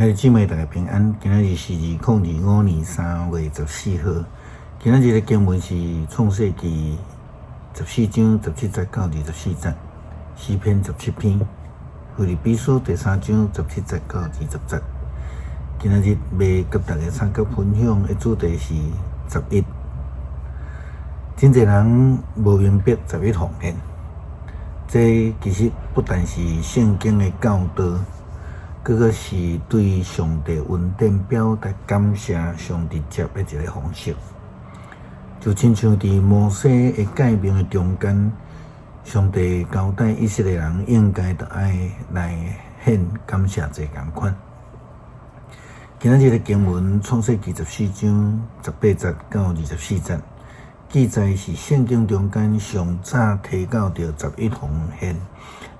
兄弟姊妹，大家平安。今仔日是2025年3月14号。今仔日的经文是创世纪14章17节到24节，诗篇17篇，腓立比书第3章17节到20节。今仔日要跟大家参加分享的主题是11。真侪人无明白11奉献，这其实不但是圣经的教导。佫个是对上帝恩典表达感谢上帝接的一个方式，就亲像伫摩西的诫命的中间，上帝交代以色列人应该着爱来献感谢祭共款。今仔日的经文创世纪14章18节到24节，记载是圣经中间上早提到着11奉献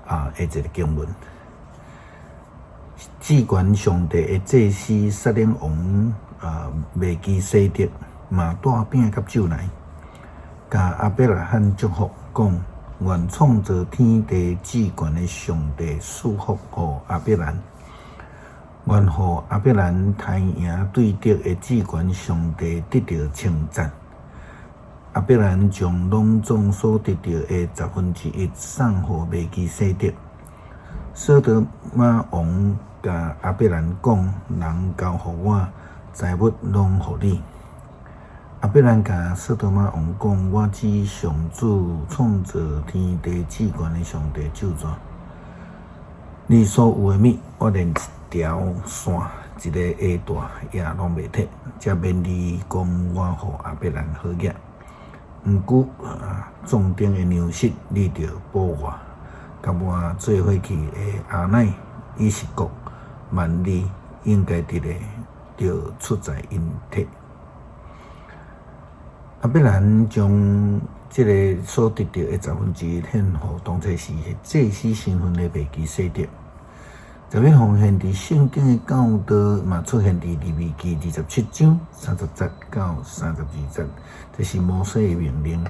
的一个经文。至关上帝的祭司撒冷王麦基洗德嘛带饼甲酒来，甲阿伯拉罕祝福，讲愿创造天地至关的上帝赐福予阿伯兰，愿予阿伯兰太赢对敌的至关上帝得到称赞。阿伯兰将隆重所得到的1/10送予麦基洗德。所得玛王甲阿伯兰讲：人交予我，财物拢予你。阿伯兰甲所得玛王讲：我指上主创造天地至关的上帝咒詛。你所有的物，我连一条线、一个下带也拢袂摕，才免你讲我予阿伯兰好业。毋过重点的粮食，你着保我。甲我做伙去的阿乃、以实国、万利应该着出在因体。阿伯兰将这个所得到的1/10献予当初是祭司身份的麦基洗德。11奉献伫圣经的教导嘛出现伫利未记27章30节到32节，这是摩西的命令。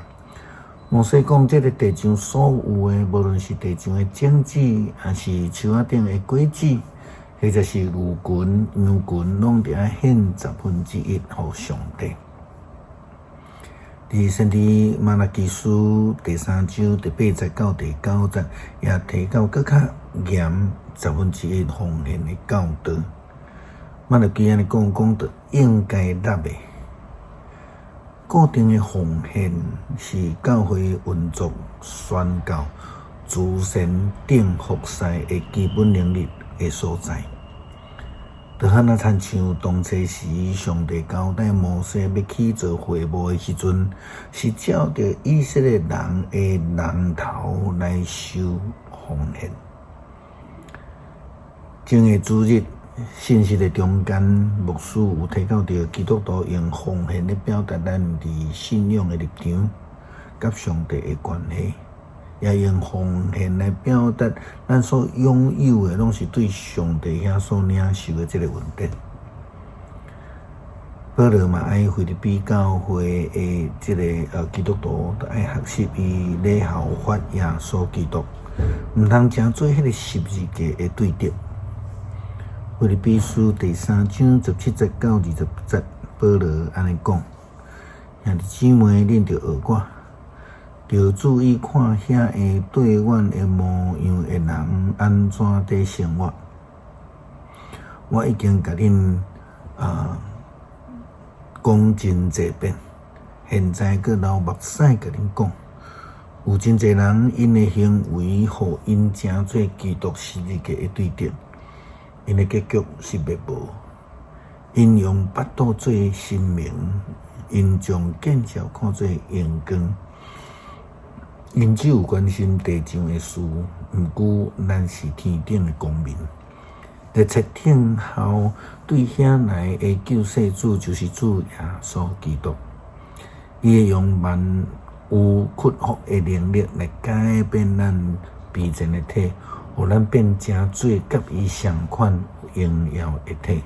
摩西讲，这个地上所有的，无论是地上的种子，还是树仔顶的果子，或者是牛群、羊群，拢得献1/10予上帝。伫先知马拉基书第3章第8节到第9节，也提到更较严1/10奉献的教导。马拉基安尼讲着应该纳的。固定的奉献是教会运作、宣教、慈善顶服侍的基本能力的所在。就好像亲像当初时上帝交代摩西要去做会幕的时阵，是照着以色列人的人头来收奉献。正月主日信息的中间，牧师有提到着基督徒用奉献来表达咱伫信仰的立场，甲上帝的关系，也用奉献来表达咱所拥有的，拢是对上帝遐所领受的这个恩典。保罗嘛爱腓立比教会的这个基督徒，都爱学习伊咧效法耶稣基督，毋通成做迄个十字架的对敌。腓立比书第3章17节到20节，保罗安尼讲：兄弟姊妹，恁着学我，着注意看遐个对阮的模样的人安怎伫生活。我已经甲恁讲真济遍，现在佫流目屎甲恁讲，有真济人因的行为，互因成做基督十字架的对敌。因的结局是灭亡。因用巴肚做生命，因将剑鞘看作阳光。因只有关心地上的事，毋过咱是天顶的公民。在彻听后，对遐来的救世主就是主耶稣基督。伊会用万有屈服的能力来改变咱卑贱的体。互咱变成做甲伊相款荣耀的体，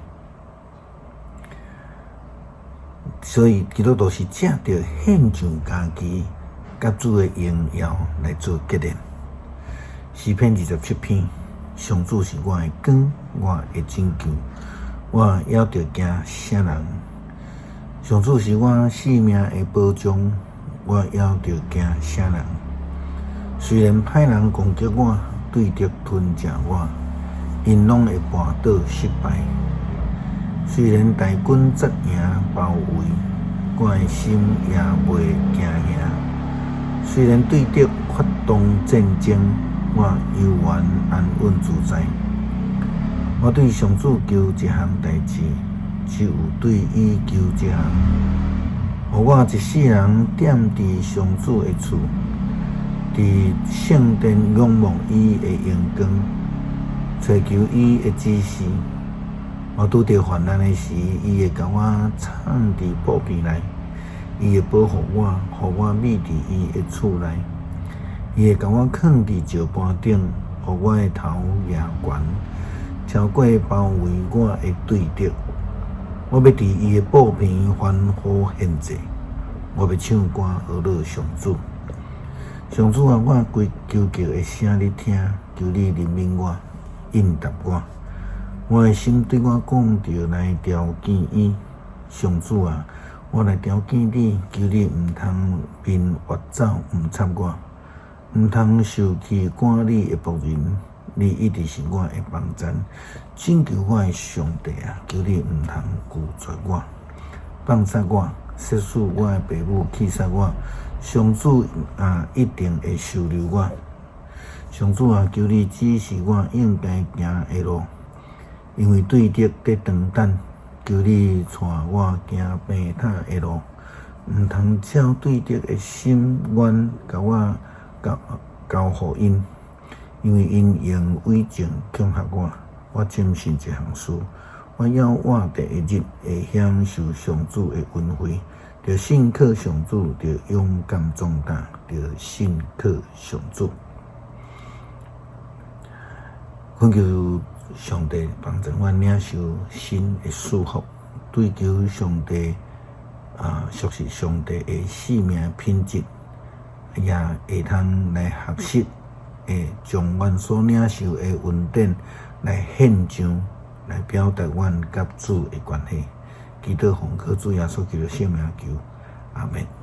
所以基督徒是借着献上家己，甲主的荣耀来做结连。诗篇27篇，上主是我的光，我的拯救，我还着惊啥人？上主是我性命的保障，我还着惊啥人？虽然歹人攻击我，对敌吞食我，因拢会绊倒失败。虽然大军扎营包围，我的心也袂惊吓。虽然对敌发动战争，我犹原安稳自在。我对上主求一项代志，只有对伊求一项，互我一世人踮伫上主的厝，伫圣殿仰望伊的荣光，寻求伊的指示。我拄着患难的时，伊会甲我藏伫布边内，伊会保护我，互我匿伫伊的厝内。伊会甲我藏伫石盘顶，互我的头也悬，超过包围我的对敌。我要伫伊的布边欢呼献祭，我要唱歌学乐上主。上主啊，我规求救的声你听，求你怜悯我，应答我。我的心对我讲着来条件伊，上主啊，我来条件你，求你毋通面越走毋插我，毋通受气赶你的仆人，你一直是我的帮站，拯救我的上帝啊！求你毋通拒绝我，放杀我，杀死我的父母，气杀我，上主啊，一定会收留我。上主啊，求你指示我应该行的路。因为对敌在长等，求你带我行平坦的路，毋通照对敌的心愿，甲我交互因，因为因用伪证恐吓我。我坚信一项事，我要活第一日会享受上主的恩惠，着信靠上主，着勇敢壮大，着信靠上主。恳求上帝帮助我领受新的祝福，追求上帝熟悉上帝的生命品质，也会通来学习，会将阮所领受的恩典来献上，来表达阮甲主的关系。祈祷奉靠主耶稣基督圣名求，阿门。